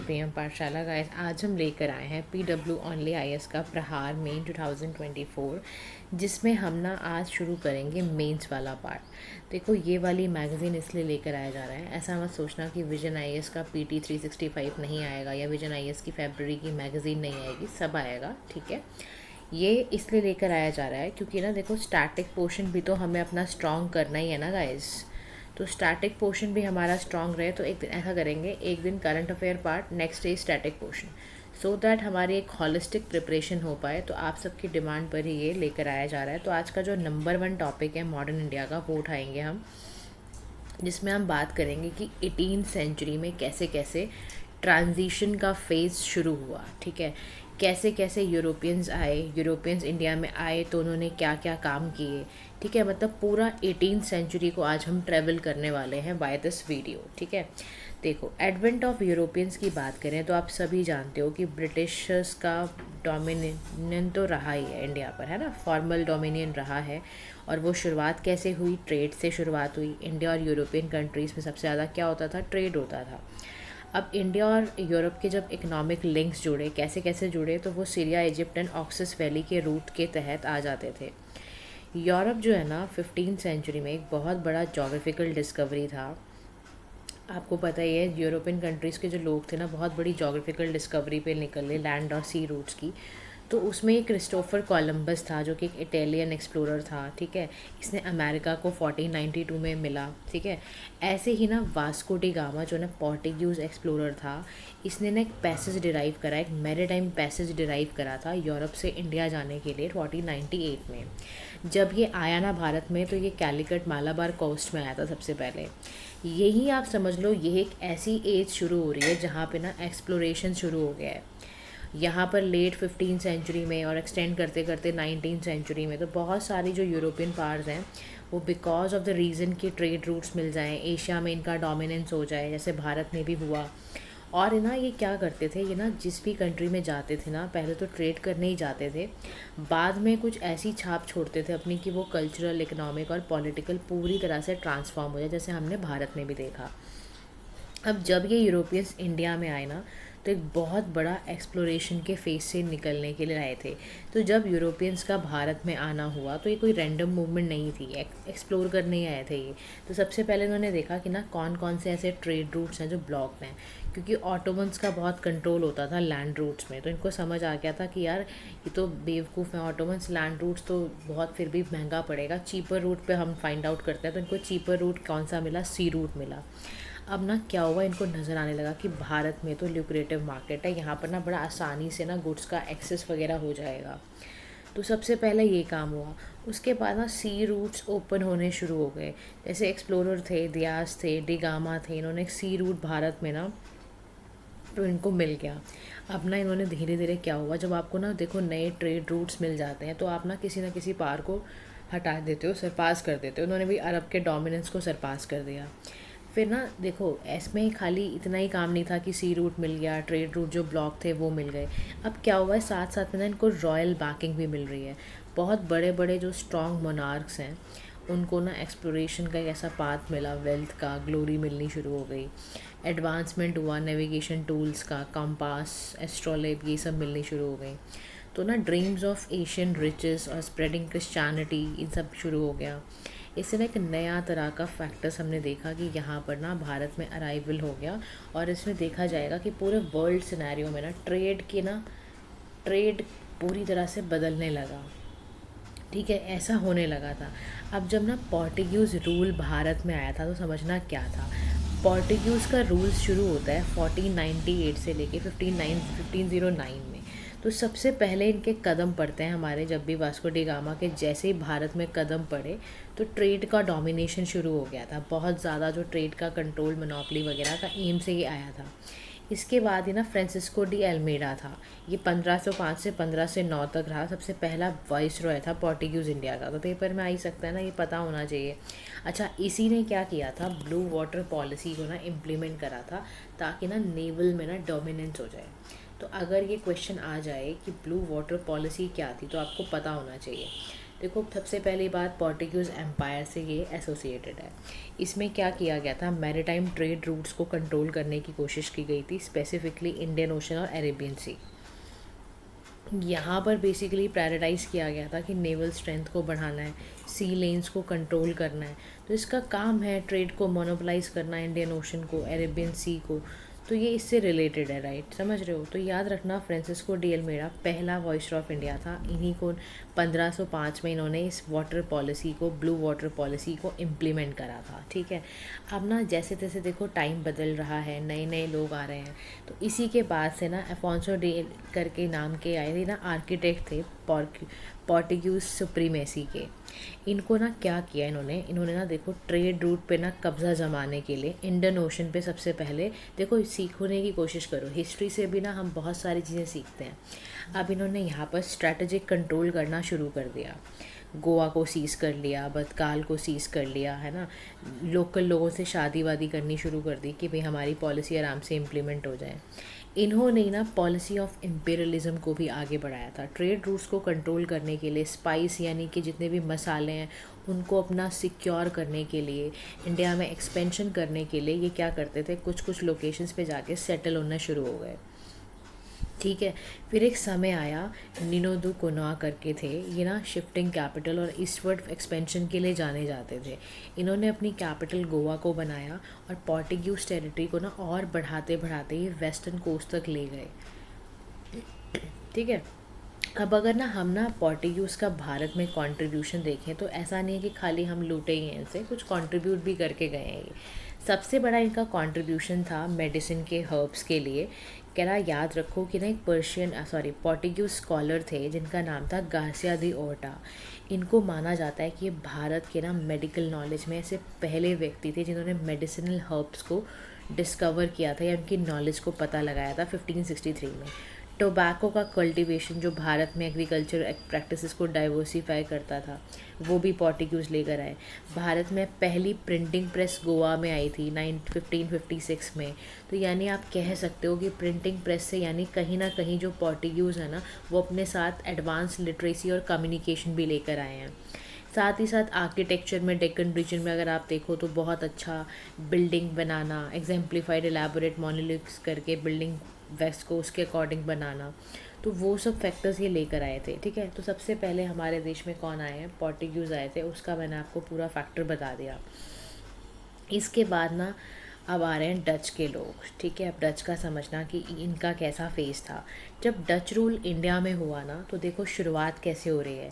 PM पाठशाला guys. आज हम लेकर आए हैं पीडब्ल्यू ओनली आईएएस का प्रहार मेन 2024, जिसमें हम ना आज शुरू करेंगे मेंस वाला पार्ट। देखो, ये वाली मैगज़ीन इसलिए लेकर आया जा रहा है, ऐसा मत सोचना कि विजन आईएएस का पीटी 365 नहीं आएगा या विजन आईएएस की फरवरी की मैगज़ीन नहीं आएगी, सब आएगा, ठीक है। ये इसलिए लेकर आया जा रहा है क्योंकि ना देखो, स्टैटिक पोर्शन भी तो हमें अपना स्ट्रॉन्ग करना ही है ना गाइस। तो स्टैटिक पोर्शन भी हमारा स्ट्रॉन्ग रहे, तो एक दिन ऐसा करेंगे, एक दिन current affair part, next day static portion, so that हमारी एक हॉलिस्टिक प्रिपरेशन हो पाए। तो आप सबकी डिमांड पर ही ये लेकर आया जा रहा है। तो आज का जो नंबर 1 टॉपिक है मॉडर्न इंडिया का, वो उठाएंगे हम, जिसमें हम बात करेंगे कि 18th सेंचुरी में कैसे कैसे ट्रांजिशन का फेज़ शुरू हुआ, ठीक है। कैसे कैसे यूरोपियंस आए, यूरोपियंस इंडिया में आए तो उन्होंने क्या क्या काम किए, ठीक है। मतलब पूरा 18th सेंचुरी को आज हम ट्रैवल करने वाले हैं बाय दिस वीडियो, ठीक है। देखो, एडवेंट ऑफ यूरोपियंस की बात करें तो आप सभी जानते हो कि ब्रिटिशर्स का डोमिनियन तो रहा ही है इंडिया पर, है ना, फॉर्मल डोमिनियन रहा है। और वो शुरुआत कैसे हुई? ट्रेड से शुरुआत हुई। इंडिया और यूरोपियन कंट्रीज़ में सबसे ज़्यादा क्या होता था? ट्रेड होता था। अब इंडिया और यूरोप के जब इकोनॉमिक लिंक्स जुड़े, कैसे कैसे जुड़े, तो वो Syria, Egypt and Oxus valley के रूट के तहत आ जाते थे। यूरोप जो है ना 15th सेंचुरी में एक बहुत बड़ा जोग्राफिकल डिस्कवरी था। आपको पता ही है, यूरोपियन कंट्रीज़ के जो लोग थे ना, बहुत बड़ी जोग्राफिकल डिस्कवरी पे निकले, लैंड और सी रूट्स की। तो उसमें एक क्रिस्टोफर कोलंबस था, जो कि एक इटालियन एक्सप्लोरर था, ठीक है। इसने अमेरिका को 1492 में मिला, ठीक है। ऐसे ही ना वास्को डी गामा जो ना पोर्टुगीज़ एक्सप्लोरर था, इसने ना एक पैसेज डिराइव करा, एक मैरीटाइम पैसेज डिराइव करा था यूरोप से इंडिया जाने के लिए 1498 में। जब ये आया ना भारत में, तो ये कैलिकट मालाबार कोस्ट में आया था सबसे पहले। यही आप समझ लो, ये एक ऐसी एज शुरू हो रही है जहाँ पे ना एक्सप्लोरेशन शुरू हो गया है यहाँ पर लेट 15th सेंचुरी में, और एक्सटेंड करते करते 19th सेंचुरी में। तो बहुत सारी जो यूरोपियन पावर्स हैं, वो बिकॉज ऑफ द रीज़न कि ट्रेड रूट्स मिल जाएं, एशिया में इनका डोमिनेंस हो जाए, जैसे भारत में भी हुआ। और ना ये क्या करते थे, ये ना जिस भी कंट्री में जाते थे ना, पहले तो ट्रेड करने ही जाते थे, बाद में कुछ ऐसी छाप छोड़ते थे अपनी कि वो कल्चरल, इकोनॉमिक और पॉलिटिकल पूरी तरह से ट्रांसफॉर्म हो जाए, जैसे हमने भारत में भी देखा। अब जब ये यूरोपियंस इंडिया में आए ना, तो एक बहुत बड़ा एक्सप्लोरेशन के फेस से निकलने के लिए आए थे। तो जब यूरोपियंस का भारत में आना हुआ, तो ये कोई रैंडम मूवमेंट नहीं थी, एक्सप्लोर करने ही आए थे ये। तो सबसे पहले उन्होंने देखा कि ना कौन कौन से ऐसे ट्रेड रूट्स हैं जो ब्लॉक्ड हैं, क्योंकि ऑटोमन्स का बहुत कंट्रोल होता था लैंड रूट्स में। तो इनको समझ आ गया था कि यार ये तो बेवकूफ़ हैं ऑटोमन्स, लैंड रूट्स तो बहुत फिर भी महंगा पड़ेगा, चीपर रूट पे हम फाइंड आउट करते हैं। तो इनको चीपर रूट कौन सा मिला? सी रूट मिला। अब ना क्या हुआ, इनको नज़र आने लगा कि भारत में तो ल्यूक्रेटिव मार्केट है, यहाँ पर ना बड़ा आसानी से ना गुड्स का एक्सेस वगैरह हो जाएगा। तो सबसे पहले ये काम हुआ। उसके बाद ना सी रूट्स ओपन होने शुरू हो गए। जैसे एक्सप्लोरर थे, दियास थे, डिगामा थे, इन्होंने एक सी रूट भारत में ना, तो इनको मिल गया। अब ना इन्होंने धीरे धीरे क्या हुआ, जब आपको ना देखो नए ट्रेड रूट्स मिल जाते हैं, तो आप ना किसी पार को हटा देते हो, सरपास कर देते हो। उन्होंने भी अरब के डोमिनेंस को सरपास कर दिया। फिर ना देखो, इसमें खाली इतना ही काम नहीं था कि सी रूट मिल गया, ट्रेड रूट जो ब्लॉक थे वो मिल गए। अब क्या हुआ है, साथ साथ में ना इनको रॉयल बैकिंग भी मिल रही है। बहुत बड़े बड़े जो स्ट्रॉन्ग मोनार्क्स हैं, उनको ना एक्सप्लोरेशन का एक ऐसा पाथ मिला, वेल्थ का ग्लोरी मिलनी शुरू हो गई, एडवांसमेंट हुआ नेविगेशन टूल्स का, कंपास, एस्ट्रोलेब, ये सब मिलनी शुरू हो गई। तो ना ड्रीम्स ऑफ एशियन रिचेस और स्प्रेडिंग क्रिश्चियनिटी, इन सब शुरू हो गया। इससे ना एक नया तरह का फैक्टर्स हमने देखा कि यहाँ पर ना भारत में अराइवल हो गया। और इसमें देखा जाएगा कि पूरे वर्ल्ड सिनेरियो में ना ट्रेड पूरी तरह से बदलने लगा, ठीक है, ऐसा होने लगा था। अब जब ना पोर्टुगीज़ रूल भारत में आया था, तो समझना क्या था। पोर्टुगीज़ का रूल शुरू होता है 1498 से लेके 1509 में। तो सबसे पहले इनके कदम पड़ते हैं हमारे, जब भी वास्को डी गामा के जैसे ही भारत में कदम पड़े, तो ट्रेड का डोमिनेशन शुरू हो गया था। बहुत ज़्यादा जो ट्रेड का कंट्रोल, मोनोपोली वगैरह का एम से ही आया था। इसके बाद ही ना फ्रांसिस्को डी अल्मेडा था, ये 1505 से 1509 तक रहा, सबसे पहला वाइस रॉय था पोर्टुगीज़ इंडिया का। तो पेपर में आ ही सकता है ना, ये पता होना चाहिए। अच्छा, इसी ने क्या किया था, ब्लू वाटर पॉलिसी को ना इम्प्लीमेंट करा था, ताकि ना नेवल में ना डोमिनेंस हो जाए। तो अगर ये क्वेश्चन आ जाए कि ब्लू वाटर पॉलिसी क्या थी, तो आपको पता होना चाहिए। देखो सबसे पहली बात, पोर्टुगीज़ एम्पायर से ये एसोसिएटेड है। इसमें क्या किया गया था, मैरीटाइम ट्रेड रूट्स को कंट्रोल करने की कोशिश की गई थी, स्पेसिफिकली इंडियन ओशन और अरेबियन सी। यहाँ पर बेसिकली प्रायोरिटाइज़ किया गया था कि नेवल स्ट्रेंथ को बढ़ाना है, सी लेन्स को कंट्रोल करना है। तो इसका काम है ट्रेड को मोनोपलाइज करना, इंडियन ओशन को, अरेबियन सी को। तो ये इससे रिलेटेड है, राइट, समझ रहे हो। तो याद रखना, फ्रांसिस्को डी अल्मेडा पहला वॉइसरॉय ऑफ इंडिया था। इन्हीं को 1505 में इन्होंने इस वाटर पॉलिसी को, ब्लू वाटर पॉलिसी को इम्प्लीमेंट करा था, ठीक है। अब ना जैसे तैसे देखो टाइम बदल रहा है, नए नए लोग आ रहे हैं। तो इसी के बाद से ना अफोंसो डे करके नाम के आए थे ना, आर्किटेक्ट थे पोर्टुगीज सुप्रीमेसी के। इनको ना क्या किया इन्होंने ना देखो ट्रेड रूट पे ना कब्ज़ा जमाने के लिए इंडियन ओशन पे सबसे पहले, देखो सीखने की कोशिश करो, हिस्ट्री से भी ना हम बहुत सारी चीज़ें सीखते हैं। अब इन्होंने यहाँ पर स्ट्रैटेजिक कंट्रोल करना शुरू कर दिया। गोवा को सीज़ कर लिया, बतकाल को सीज़ कर लिया, है ना। लोकल लोगों से शादी वादी करनी शुरू कर दी कि भाई हमारी पॉलिसी आराम से इम्प्लीमेंट हो जाए। इन्होंने ना पॉलिसी ऑफ इम्पेरियलिज्म को भी आगे बढ़ाया था। ट्रेड रूट्स को कंट्रोल करने के लिए, स्पाइस यानी कि जितने भी मसाले हैं उनको अपना सिक्योर करने के लिए, इंडिया में एक्सपेंशन करने के लिए ये क्या करते थे, कुछ कुछ लोकेशंस पे जाके सेटल होना शुरू हो गए, ठीक है। फिर एक समय आया, निनोदू कोना करके थे ये ना, शिफ्टिंग कैपिटल और ईस्टवर्ड एक्सपेंशन के लिए जाने जाते थे। इन्होंने अपनी कैपिटल गोवा को बनाया और पोर्टुगीज टेरिटरी को ना और बढ़ाते बढ़ाते ये वेस्टर्न कोस्ट तक ले गए, ठीक है। अब अगर ना हम ना पोर्टुगीज का भारत में कंट्रीब्यूशन देखें तो ऐसा नहीं है कि खाली हम लूटे ही हैं इनसे, कुछ कंट्रीब्यूट भी करके गए हैं ये। सबसे बड़ा इनका कंट्रीब्यूशन था मेडिसिन के हर्ब्स के लिए। कह रहा याद रखो कि ना एक पोर्टुगीज स्कॉलर थे जिनका नाम था गार्सिया दी ओर्टा। इनको माना जाता है कि ये भारत के ना मेडिकल नॉलेज में ऐसे पहले व्यक्ति थे जिन्होंने मेडिसिनल हर्ब्स को डिस्कवर किया था या उनकी नॉलेज को पता लगाया था 1563 में। टोबैको का कल्टीवेशन जो भारत में एग्रीकल्चर प्रैक्टिसेस को डाइवर्सिफाई करता था, वो भी पोर्टुगीज लेकर आए। भारत में पहली प्रिंटिंग प्रेस गोवा में आई थी 1556 में। तो यानी आप कह सकते हो कि प्रिंटिंग प्रेस से यानी कहीं ना कहीं जो पोर्टुगीज है ना, वो अपने साथ एडवांस लिटरेसी और कम्युनिकेशन भी लेकर आए हैं। साथ ही साथ आर्किटेक्चर में डेक्कन रीजन में अगर आप देखो तो बहुत अच्छा बिल्डिंग बनाना, एग्जाम्प्लीफाइड एलैबोरेट मोनोलिथ्स करके बिल्डिंग वेस्ट को उसके अकॉर्डिंग बनाना, तो वो सब फैक्टर्स ये लेकर आए थे, ठीक है। तो सबसे पहले हमारे देश में कौन आए हैं, पोर्टुगीज आए थे, उसका मैंने आपको पूरा फैक्टर बता दिया। इसके बाद ना अब आ रहे हैं डच के लोग, ठीक है। अब डच का समझना कि इनका कैसा फेस था। जब डच रूल इंडिया में हुआ ना, तो देखो शुरुआत कैसे हो रही है।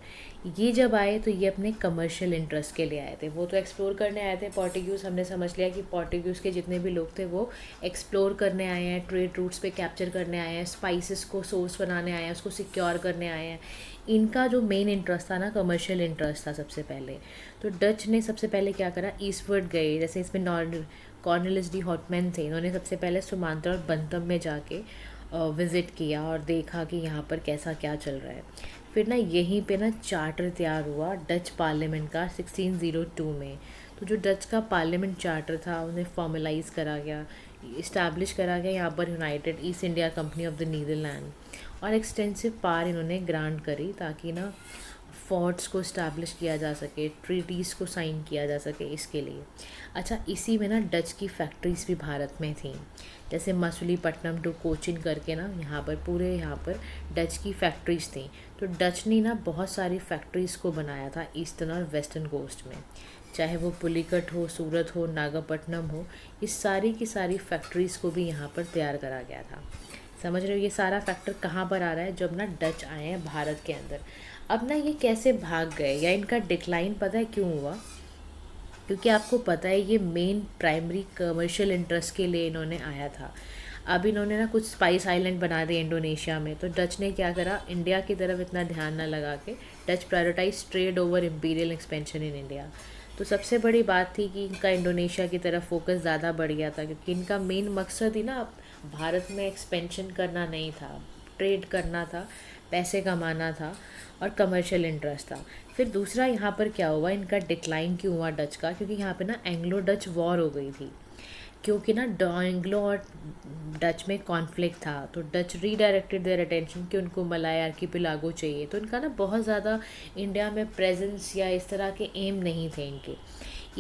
ये जब आए तो ये अपने कमर्शियल इंटरेस्ट के लिए आए थे, वो तो एक्सप्लोर करने आए थे पोर्टुगीज़। हमने समझ लिया कि पोर्टुगीज़ के जितने भी लोग थे वो एक्सप्लोर करने आए हैं, ट्रेड रूट्स पे कैप्चर करने आए हैं, स्पाइसेस को सोर्स बनाने आए हैं, उसको सिक्योर करने आए हैं। इनका जो मेन इंटरेस्ट था ना, कमर्शियल इंटरेस्ट था सबसे पहले। तो डच ने सबसे पहले क्या करा, ईस्टवर्ड गए, जैसे इसमें कॉर्नेलिस डी हॉटमैन थे। इन्होंने सबसे पहले सुमात्रा और बंतम में जाके विज़िट किया और देखा कि यहाँ पर कैसा क्या चल रहा है। फिर ना यहीं पे ना चार्टर तैयार हुआ डच पार्लियामेंट का 1602 में। तो जो डच का पार्लियामेंट चार्टर था उन्हें फॉर्मलाइज करा गया, इस्टेब्लिश करा गया यहाँ पर United East India Company of the Netherland. और एक्सटेंसिव पावर इन्होंने ग्रांट करी ताकि ना फोर्ट्स को इस्टेब्लिश किया जा सके, ट्रीटीज़ को साइन किया जा सके, इसके लिए। अच्छा, इसी में ना डच की फैक्ट्रीज़ भी भारत में थी, जैसे मसूलीपट्टनम टू कोचिन करके ना यहाँ पर डच की फैक्ट्रीज़ थी। तो डच ने ना बहुत सारी फैक्ट्रीज़ को बनाया था ईस्टर्न और वेस्टर्न कोस्ट में, चाहे वो पुलिकट हो, सूरत हो, नागपट्टनम हो, इस सारी की सारी फैक्ट्रीज़ को भी यहाँ पर तैयार करा गया था। समझ रहे हो, ये सारा फैक्टर कहाँ पर आ रहा है, जब ना डच आए हैं भारत के अंदर। अब ना ये कैसे भाग गए या इनका डिक्लाइन पता है क्यों हुआ, क्योंकि आपको पता है ये मेन प्राइमरी कमर्शियल इंटरेस्ट के लिए इन्होंने आया था। अब इन्होंने ना कुछ स्पाइस आइलैंड बना दिए इंडोनेशिया में, तो डच ने क्या करा, इंडिया की तरफ इतना ध्यान ना लगा के Dutch prioritise trade over imperial expansion in India. तो सबसे बड़ी बात थी कि इनका इंडोनेशिया की तरफ फोकस ज़्यादा बढ़ गया था, क्योंकि इनका मेन मकसद ही ना भारत में एक्सपेंशन करना नहीं था, ट्रेड करना था, पैसे कमाना था और कमर्शियल इंटरेस्ट था। फिर दूसरा यहाँ पर क्या हुआ, इनका डिक्लाइन क्यों हुआ डच का, क्योंकि यहाँ पे ना एंग्लो डच वॉर हो गई थी। क्योंकि ना एंग्लो और डच में कॉन्फ्लिक्ट था, तो डच रीडायरेक्टेड देयर अटेंशन कि उनको मलाय आर्किपेलागो चाहिए, तो इनका ना बहुत ज़्यादा इंडिया में प्रेजेंस या इस तरह के एम नहीं थे इनके।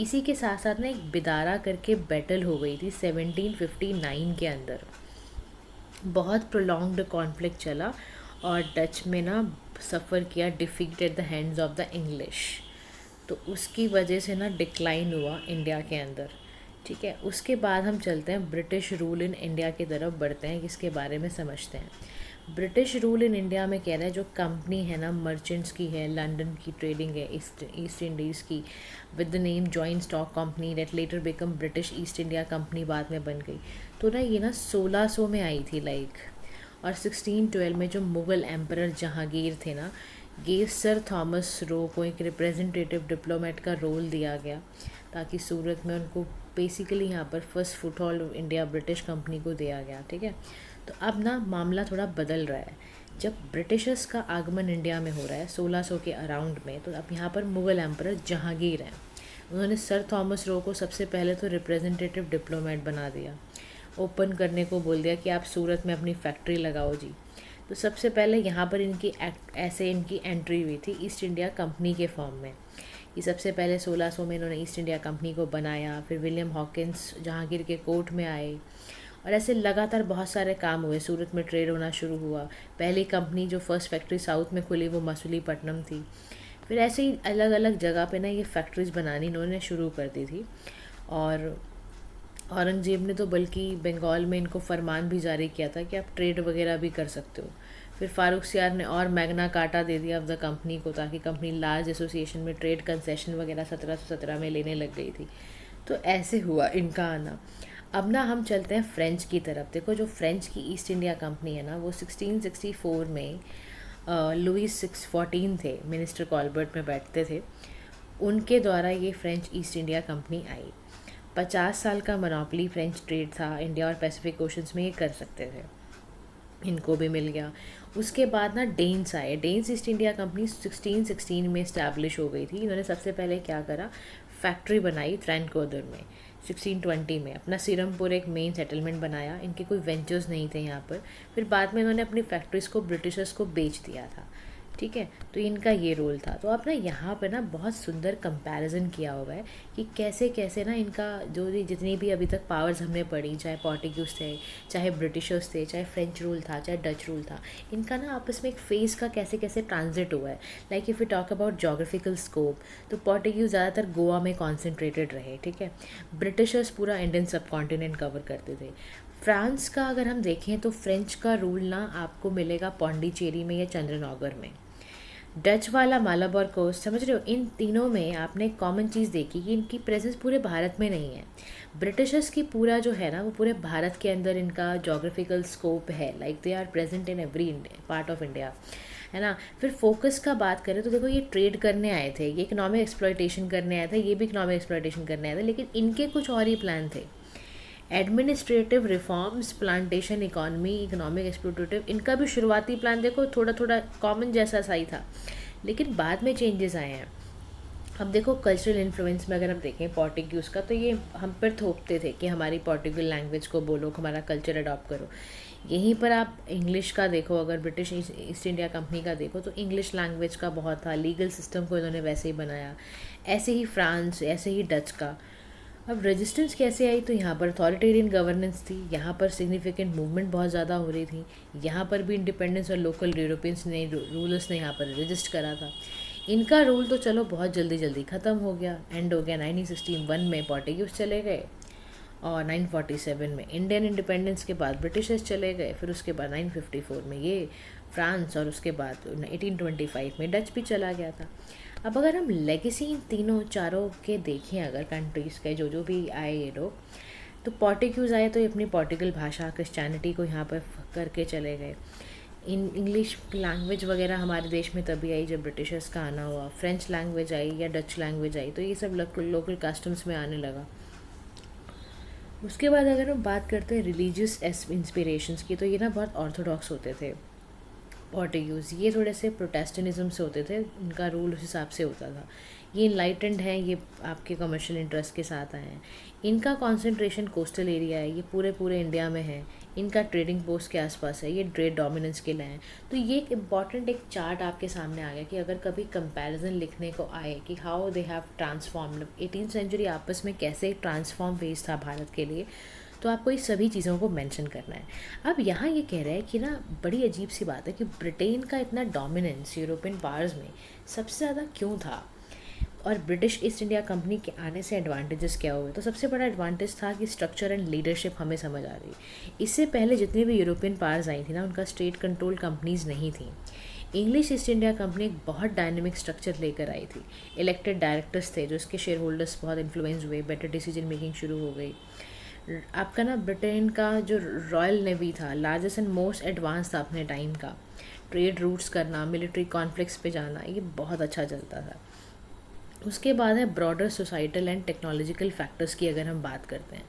इसी के साथ साथ ना एक बिदारा करके बैटल हो गई थी 1759 के अंदर, बहुत प्रोलॉन्ग्ड कॉन्फ्लिक्ट चला और डच में ना सफ़र किया defeat at the hands of the English, तो उसकी वजह से ना डिक्लाइन हुआ इंडिया के अंदर। ठीक है, उसके बाद हम चलते हैं ब्रिटिश रूल इन इंडिया की तरफ बढ़ते हैं, इसके बारे में समझते हैं। ब्रिटिश रूल इन इंडिया में कह रहे हैं जो कंपनी है ना मर्चेंट्स की है, लंदन की ट्रेडिंग है ईस्ट इंडीज़ की, with the name joint stock company date later become British East India Company बाद में बन गई। तो ना ये ना 1600 में आई थी लाइक, और 1612 में जो मुग़ल एम्परर जहांगीर थे ना, गेव सर थॉमस रो को एक रिप्रेजेंटेटिव डिप्लोमेट का रोल दिया गया, ताकि सूरत में उनको बेसिकली यहाँ पर first foothold of India British company को दिया गया। ठीक है, तो अब ना मामला थोड़ा बदल रहा है। जब ब्रिटिशर्स का आगमन इंडिया में हो रहा है 1600 के अराउंड में, तो अब यहाँ पर मुग़ल एम्परर जहांगीर हैं, उन्होंने सर थॉमस रो को सबसे पहले तो रिप्रेजेंटेटिव डिप्लोमेट बना दिया, ओपन करने को बोल दिया कि आप सूरत में अपनी फैक्ट्री लगाओ जी। तो सबसे पहले यहाँ पर इनकी एंट्री हुई थी ईस्ट इंडिया कंपनी के फॉर्म में। ये सबसे पहले 1600 में इन्होंने ईस्ट इंडिया कंपनी को बनाया, फिर विलियम हॉकिंस जहांगीर के कोर्ट में आए, और ऐसे लगातार बहुत सारे काम हुए। सूरत में ट्रेड होना शुरू हुआ, पहली कंपनी जो फर्स्ट फैक्ट्री साउथ में खुली वो मसूलीपट्टनम थी। फिर ऐसे ही अलग अलग जगह पे ना ये फैक्ट्रीज़ बनानी इन्होंने शुरू कर दी थी, और औरंगज़ेब ने तो बल्कि बंगाल में इनको फरमान भी जारी किया था कि आप ट्रेड वगैरह भी कर सकते हो। फिर फारूक सियार ने और मैग्ना कार्टा दे दिया ऑफ द कंपनी को, ताकि कंपनी लार्ज एसोसिएशन में ट्रेड कंसेशन वगैरह 1717 में लेने लग गई थी। तो ऐसे हुआ इनका आना। अब ना हम चलते हैं फ्रेंच की तरफ। देखो जो फ्रेंच की ईस्ट इंडिया कंपनी है ना, वो 1664 में लुईस 614 थे, मिनिस्टर कॉलबर्ट में बैठते थे, उनके द्वारा ये फ्रेंच ईस्ट इंडिया कंपनी आई। 50 साल का मोनोपोली फ्रेंच ट्रेड था, इंडिया और पैसिफिक ओशंस में ये कर सकते थे, इनको भी मिल गया। उसके बाद ना डेन्स आए। डेन्स ईस्ट इंडिया कंपनी 1616 में इस्टेब्लिश हो गई थी। इन्होंने सबसे पहले क्या करा, फैक्ट्री बनाई ट्रैनकोदर में 1620 में, अपना सिरमपुर एक मेन सेटलमेंट बनाया। इनके कोई वेंचर्स नहीं थे यहाँ पर। फिर बाद में इन्होंने अपनी फैक्ट्रीज़ को ब्रिटिशर्स को बेच दिया था। ठीक है, तो इनका ये रोल था। तो अब ना यहाँ पे ना बहुत सुंदर कंपैरिजन किया हुआ है कि कैसे कैसे ना इनका जो जितनी भी अभी तक पावर्स हमने पढ़ी, चाहे पोर्टुगीज थे, चाहे ब्रिटिशर्स थे, चाहे फ्रेंच रूल था, चाहे डच रूल था, इनका ना आपस में एक फेज़ का कैसे कैसे ट्रांजिट हुआ है। Like if you talk about geographical scope, तो पोर्टुगीज ज़्यादातर गोवा में कॉन्सेंट्रेटेड रहे। ठीक है, ब्रिटिशर्स पूरा इंडियन सब कॉन्टिनेंट कवर करते थे। फ्रांस का अगर हम देखें तो फ्रेंच का रूल ना आपको मिलेगा पौंडीचेरी में या चंद्रनौगर में। डच वाला मालाबार कोस्ट, समझ रहे हो, इन तीनों में आपने एक कॉमन चीज़ देखी कि इनकी प्रेजेंस पूरे भारत में नहीं है। ब्रिटिशर्स की पूरा जो है ना वो पूरे भारत के अंदर इनका जोग्राफिकल स्कोप है, like they are present in every part of India, है ना। फिर फोकस का बात करें तो देखो ये ट्रेड करने आए थे, ये इकोनॉमिक एक्सप्लॉयटेशन करने आए थे, ये भी इकोनॉमिक एक्सप्लॉयटेशन करने आए थे, लेकिन इनके कुछ और ही प्लान थे। Administrative reforms, plantation economy, economic exploitative, इनका भी शुरुआती प्लान देखो थोड़ा थोड़ा कॉमन जैसा सा ही था, लेकिन बाद में चेंजेस आए हैं। अब देखो कल्चरल इन्फ्लुएंस में अगर हम देखें पोर्टुगीज़ का, तो ये हम पर थोपते थे कि हमारी पोर्टुगल लैंग्वेज को बोलो, हमारा कल्चर अडॉप्ट करो। यहीं पर आप इंग्लिश का देखो, अगर ब्रिटिश ईस्ट इंडिया कंपनी का देखो तो इंग्लिश लैंग्वेज का बहुत था, लीगल सिस्टम को इन्होंने वैसे ही बनाया। ऐसे ही फ्रांस, ऐसे ही डच का। अब रेजिस्टेंस कैसे आई, तो यहाँ पर अथॉरिटेरियन गवर्नेंस थी, यहाँ पर सिग्निफिकेंट मूवमेंट बहुत ज़्यादा हो रही थी, यहाँ पर भी इंडिपेंडेंस और लोकल यूरोपियंस ने रूलर्स ने यहाँ पर रजिस्ट करा था। इनका रूल तो चलो बहुत जल्दी जल्दी ख़त्म हो गया, एंड हो गया 1961 में पोर्टुगीज चले गए, और 947 में इंडियन इंडिपेंडेंस के बाद ब्रिटिशर्स चले गए, फिर उसके बाद 954 में ये फ्रांस, और उसके बाद 1825 में डच भी चला गया था। अब अगर हम लेगेसी इन तीनों चारों के देखें, अगर कंट्रीज़ के जो जो भी आए ये लोग, तो पोर्टुगीज़ आए तो ये अपनी पोर्टुगल भाषा क्रिश्चियनिटी को यहाँ पर करके चले गए। इंग्लिश लैंग्वेज वगैरह हमारे देश में तभी आई जब ब्रिटिशर्स का आना हुआ। फ्रेंच लैंग्वेज आई या डच लैंग्वेज आई, तो ये सब लोकल कस्टम्स में आने लगा। उसके बाद अगर हम बात करते हैं रिलीजियस इंस्पिरेशंस की, तो ये ना बहुत ऑर्थोडॉक्स होते थे। पोर्टुगीज़, ये थोड़े से प्रोटेस्टेंटिज्म से होते थे, उनका रूल उस हिसाब से होता था। ये इनलाइटेंड हैं, ये आपके कमर्शियल इंटरेस्ट के साथ आए हैं। इनका कंसंट्रेशन कोस्टल एरिया है, ये पूरे पूरे इंडिया में है। इनका ट्रेडिंग पोस्ट के आसपास है, ये ट्रेड डोमिनेंस के लिए हैं। तो ये एक इम्पॉर्टेंट एक चार्ट आपके सामने आ गया कि अगर कभी कंपैरिजन लिखने को आए कि how they have transformed 18th century आपस में कैसे ट्रांसफॉर्म फेज था भारत के लिए, तो आपको इस सभी चीज़ों को मेंशन करना है। अब यहाँ ये कह रहा है कि ना बड़ी अजीब सी बात है कि ब्रिटेन का इतना डोमिनेंस यूरोपियन पावर्स में सबसे ज़्यादा क्यों था, और ब्रिटिश ईस्ट इंडिया कंपनी के आने से एडवांटेजेस क्या हुए। तो सबसे बड़ा एडवांटेज था कि स्ट्रक्चर एंड लीडरशिप हमें समझ आ रही। इससे पहले जितनी भी यूरोपियन पावर्स आई थी ना, उनका स्टेट कंट्रोल कंपनीज नहीं थी। इंग्लिश ईस्ट इंडिया कंपनी एक बहुत डायनेमिक स्ट्रक्चर लेकर आई थी। इलेक्टेड डायरेक्टर्स थे जो इसके शेयर होल्डर्स बहुत इन्फ्लुएंस हुए, बेटर डिसीजन मेकिंग शुरू हो गई। आपका ना ब्रिटेन का जो रॉयल नेवी था, लार्जेस्ट एंड मोस्ट एडवांस था अपने टाइम का। ट्रेड रूट्स करना, मिलिट्री कॉन्फ्लिक्ट्स पे जाना, ये बहुत अच्छा चलता था। उसके बाद है broader societal and technological factors की अगर हम बात करते हैं।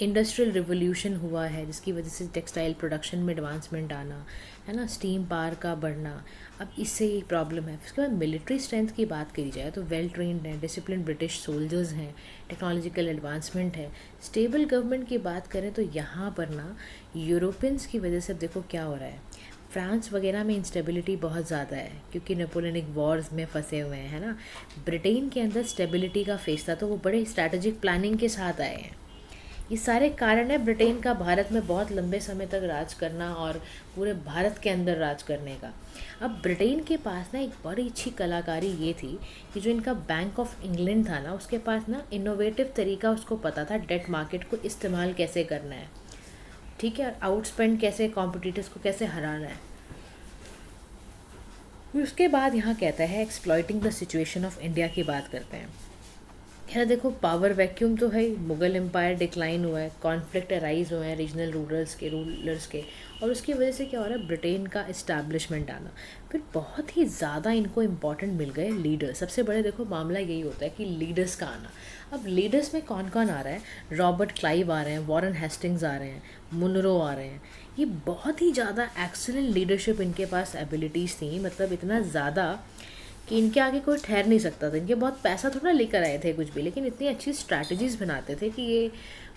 इंडस्ट्रियल रिवोल्यूशन हुआ है जिसकी वजह से टेक्सटाइल प्रोडक्शन में एडवांसमेंट आना, है ना, स्टीम पावर का बढ़ना, अब इससे ही प्रॉब्लम है। उसके बाद मिलिट्री स्ट्रेंथ की बात करी जाए तो वेल ट्रेंड है, डिसिप्लिन ब्रिटिश सोल्जर्स हैं, टेक्नोलॉजिकल एडवांसमेंट है। स्टेबल गवर्नमेंट की बात करें तो यहाँ पर ना यूरोपियंस की वजह से देखो क्या हो रहा है। फ्रांस वगैरह में इंस्टेबिलिटी बहुत ज़्यादा है क्योंकि नेपोलियनिक वॉर्स में फंसे हुए हैं, है ना। ब्रिटेन के अंदर स्टेबिलिटी का फेस था तो वो बड़े स्ट्रैटेजिक प्लानिंग के साथ आए हैं। ये सारे कारण है ब्रिटेन का भारत में बहुत लंबे समय तक राज करना और पूरे भारत के अंदर राज करने का। अब ब्रिटेन के पास ना एक बड़ी अच्छी कलाकारी ये थी कि जो इनका बैंक ऑफ इंग्लैंड था ना, उसके पास ना इनोवेटिव तरीका उसको पता था डेट मार्केट को इस्तेमाल कैसे करना है, ठीक है, आउटस्पेंड कैसे, कॉम्पिटिटर्स को कैसे हराना है। उसके बाद यहाँ कहता है exploiting the situation of India की बात करते हैं। यार देखो पावर वैक्यूम तो है ही, मुगल एम्पायर डिक्लाइन हुआ है, कॉन्फ्लिक्ट अराइज हुए हैं रीजनल रूलर्स के, और उसकी वजह से क्या हो रहा है, ब्रिटेन का इस्टेब्लिशमेंट आना। फिर बहुत ही ज़्यादा इनको इम्पॉर्टेंट मिल गए लीडर। सबसे बड़े देखो मामला यही होता है कि लीडर्स का आना। अब लीडर्स में कौन कौन आ रहा है, रॉबर्ट क्लाइव आ रहे हैं, वॉरेन हेस्टिंग्स आ रहे हैं, मुनरो आ रहे हैं। ये बहुत ही ज़्यादा एक्सीलेंट लीडरशिप इनके पास एबिलिटीज़ थी, मतलब इतना ज़्यादा कि इनके आगे कोई ठहर नहीं सकता था। इनके बहुत पैसा थोड़ा लेकर आए थे कुछ भी, लेकिन इतनी अच्छी स्ट्रैटेजीज बनाते थे कि ये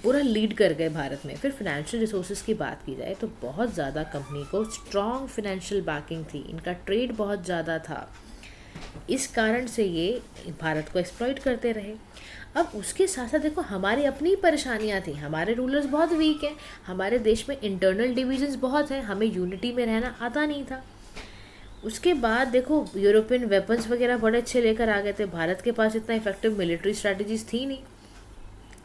पूरा लीड कर गए भारत में। फिर फाइनेंशियल रिसोर्सेज की बात की जाए तो बहुत ज़्यादा कंपनी को स्ट्रॉन्ग फाइनेंशियल बैकिंग थी, इनका ट्रेड बहुत ज़्यादा था, इस कारण से ये भारत को एक्सप्लॉइट करते रहे। अब उसके साथ साथ देखो हमारी अपनी परेशानियां थी, हमारे रूलर्स बहुत वीक हैं, हमारे देश में इंटरनल डिविजन्स बहुत हैं, हमें यूनिटी में रहना आता नहीं था। उसके बाद देखो यूरोपियन वेपन्स वगैरह बड़े अच्छे लेकर आ गए थे, भारत के पास इतना इफेक्टिव मिलिट्री स्ट्रैटेजीज थी नहीं।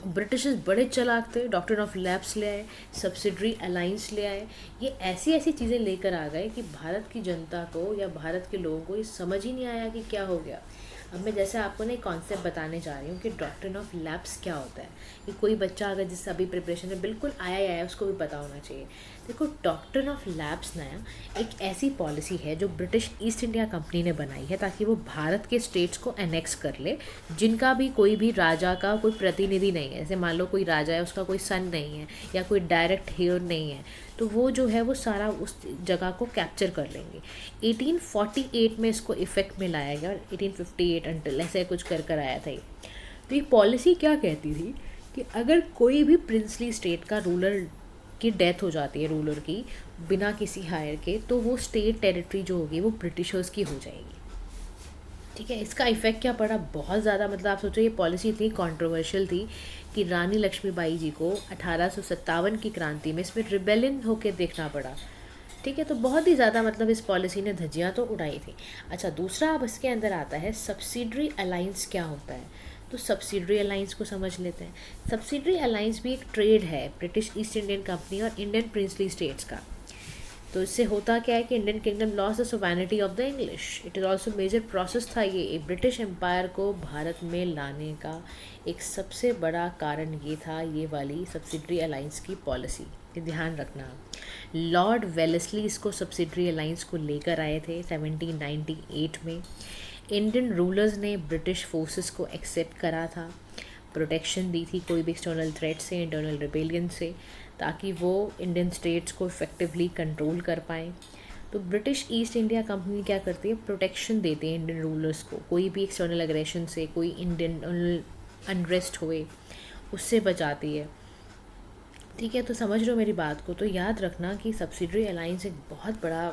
ब्रिटिशर्स बड़े चालाक थे, डॉक्ट्रिन ऑफ लैप्स ले आए, सब्सिडरी अलाइंस ले आए, ये ऐसी ऐसी चीज़ें लेकर आ गए कि भारत की जनता को या भारत के लोगों को ये समझ ही नहीं आया कि क्या हो गया। अब मैं जैसे आपको ना एक कॉन्सेप्ट बताने जा रही हूँ कि डॉक्ट्रिन ऑफ लैप्स क्या होता है, कि कोई बच्चा अगर जिससे अभी प्रिपरेशन में बिल्कुल आया ही आया उसको भी पता होना चाहिए। देखो डॉक्ट्रिन ऑफ लैप्स ना एक ऐसी पॉलिसी है जो ब्रिटिश ईस्ट इंडिया कंपनी ने बनाई है ताकि वो भारत के स्टेट्स को एनेक्स कर ले जिनका भी कोई भी राजा का कोई प्रतिनिधि नहीं है। जैसे मान लो कोई राजा है, उसका कोई सन नहीं है या कोई डायरेक्ट हेयर नहीं है, तो वो जो है वो सारा उस जगह को कैप्चर कर लेंगे। 1848 में इसको इफ़ेक्ट में लाया गया और 1858 अंटिल ऐसे कुछ कर आया था ये। तो ये पॉलिसी क्या कहती थी कि अगर कोई भी प्रिंसली स्टेट का रूलर की डेथ हो जाती है, रूलर की बिना किसी हायर के, तो वो स्टेट टेरिटरी जो होगी वो ब्रिटिशर्स की हो जाएगी। ठीक है, इसका इफ़ेक्ट क्या पड़ा, बहुत ज़्यादा, मतलब आप सोचो ये पॉलिसी इतनी कंट्रोवर्शियल थी कि रानी लक्ष्मीबाई जी को 1857 की क्रांति में इसमें रिबेलियन होकर देखना पड़ा। ठीक है, तो बहुत ही ज़्यादा मतलब इस पॉलिसी ने धज्जियाँ तो उड़ाई थी। अच्छा, दूसरा अब इसके अंदर आता है सब्सिडरी अलाइंस क्या होता है। तो सब्सिडरी अलाइंस को समझ लेते हैं। सब्सिडरी अलाइंस भी एक ट्रेड है ब्रिटिश ईस्ट इंडियन कंपनी और इंडियन प्रिंसली स्टेट्स का। तो इससे होता क्या है कि Indian kingdom loss the sovereignty of the English. It is also major process था ये ब्रिटिश एम्पायर को भारत में लाने का एक सबसे बड़ा कारण ये था, ये वाली सब्सिडरी अलाइंस की पॉलिसी। ये ध्यान रखना। लॉर्ड वेलेस्ली इसको सब्सिडरी अलाइंस को लेकर आए थे 1798 में। इंडियन रूलर्स ने ब्रिटिश फोर्सेस को एक्सेप्ट करा था, प्रोटेक्शन दी थी कोई भी एक्सटर्नल थ्रेट से, इंटरनल रिबेलियन से, ताकि वो इंडियन स्टेट्स को इफ़ेक्टिवली कंट्रोल कर पाएँ। तो ब्रिटिश ईस्ट इंडिया कंपनी क्या करती है, प्रोटेक्शन देती है इंडियन रूलर्स को, कोई भी एक्सटर्नल अग्रेशन से, कोई इंडियन अनरेस्ट हुए उससे बचाती है। ठीक है, तो समझ रहे हो मेरी बात को। तो याद रखना कि सब्सिडरी अलायंस एक बहुत बड़ा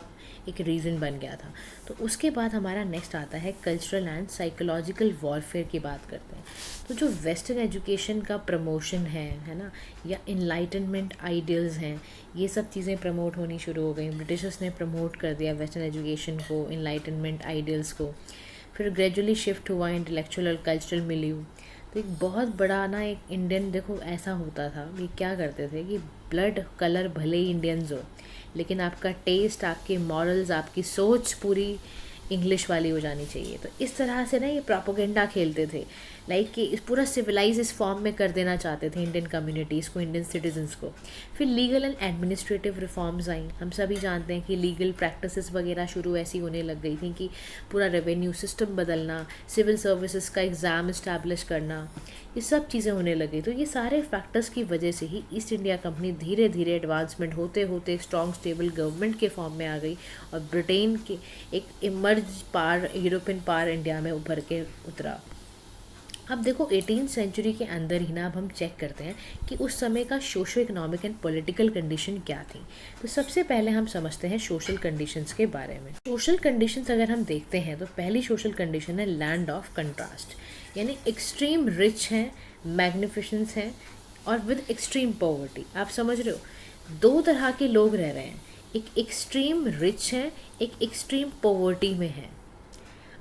एक रीज़न बन गया था। तो उसके बाद हमारा नेक्स्ट आता है कल्चरल एंड साइकोलॉजिकल वॉरफेयर की बात करते हैं। तो जो वेस्टर्न एजुकेशन का प्रमोशन है ना, या इनलाइटनमेंट आइडियल्स हैं, ये सब चीज़ें प्रमोट होनी शुरू हो गई। ब्रिटिशर्स ने प्रमोट कर दिया वेस्टर्न एजुकेशन को, इनलाइटनमेंट आइडियल्स को। फिर ग्रेजुअली शिफ्ट हुआ इंटेलेक्चुअल और कल्चरल मिलियू। तो एक बहुत बड़ा ना एक इंडियन, देखो ऐसा होता था, ये क्या करते थे कि ब्लड कलर भले ही इंडियंस हो, लेकिन आपका टेस्ट, आपके मॉरल्स, आपकी सोच पूरी इंग्लिश वाली हो जानी चाहिए। तो इस तरह से ना ये प्रोपोगेंडा खेलते थे, लाइक कि इस पूरा सिविलाइज इस फॉर्म में कर देना चाहते थे इंडियन कम्युनिटीज़ को, इंडियन सिटीजन्स को। फिर लीगल एंड एडमिनिस्ट्रेटिव रिफॉर्म्स आई। हम सभी जानते हैं कि लीगल प्रैक्टिसेस वगैरह शुरू ऐसी होने लग गई थी कि पूरा रेवेन्यू सिस्टम बदलना, सिविल सर्विसेज का एग्ज़ाम इस्टेब्लिश करना, ये सब चीज़ें होने लगी। तो ये सारे फैक्टर्स की वजह से ही ईस्ट इंडिया कंपनी धीरे धीरे एडवांसमेंट होते होते एक स्ट्रॉन्ग स्टेबल गवर्नमेंट के फॉर्म में आ गई, और ब्रिटेन के एक इमर्ज पार, यूरोपियन पार इंडिया में उभर के उतरा। अब देखो 18th सेंचुरी के अंदर ही ना अब हम चेक करते हैं कि उस समय का socio economic and political condition क्या थी। तो सबसे पहले हम समझते हैं सोशल कंडीशंस के बारे में। सोशल कंडीशंस अगर हम देखते हैं तो पहली सोशल कंडीशन है लैंड ऑफ कंट्रास्ट, यानी एक्सट्रीम रिच हैं, मैग्निफिसेंस हैं, और विद एक्सट्रीम पॉवर्टी। आप समझ रहे हो, दो तरह के लोग रह रहे हैं, एक एक्सट्रीम रिच हैं, एक एक्सट्रीम पॉवर्टी में है।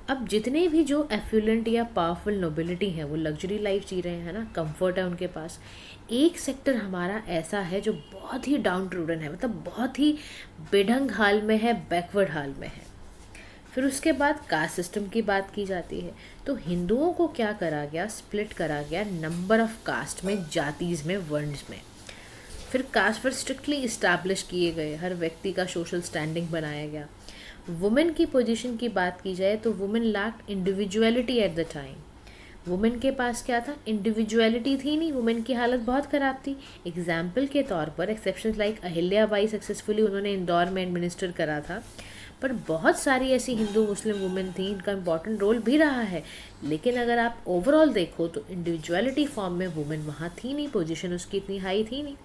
अब जितने भी जो एफ्लुएंट या पावरफुल नोबिलिटी हैं वो लग्जरी लाइफ जी रहे हैं ना, कंफर्ट है उनके पास। एक सेक्टर हमारा ऐसा है जो बहुत ही डाउन ट्रूडन है, मतलब बहुत ही बेढंग हाल में है, बैकवर्ड हाल में है। फिर उसके बाद कास्ट सिस्टम की बात की जाती है। तो हिंदुओं को क्या करा गया, स्प्लिट करा गया नंबर ऑफ कास्ट में, जातीज में, वर्ण्स में। फिर कास्ट पर स्ट्रिक्टली इस्टेब्लिश किए गए, हर व्यक्ति का सोशल स्टैंडिंग बनाया गया। वुमेन की पोजीशन की बात की जाए तो women lacked individuality at the time. Women के पास क्या था, इंडिविजुअलिटी थी नहीं, वुमेन की हालत बहुत ख़राब थी। एग्जाम्पल के तौर पर exception like Ahilya Bai successfully उन्होंने इंदौर में एडमिनिस्टर करा था, पर बहुत सारी ऐसी हिंदू मुस्लिम वुमेन थी, इनका इम्पॉर्टेंट रोल भी रहा है। लेकिन अगर आप ओवरऑल देखो तो इंडिविजुअलिटी फॉर्म में वुमेन वहाँ थी नहीं, पोजीशन उसकी इतनी हाई थी नहीं।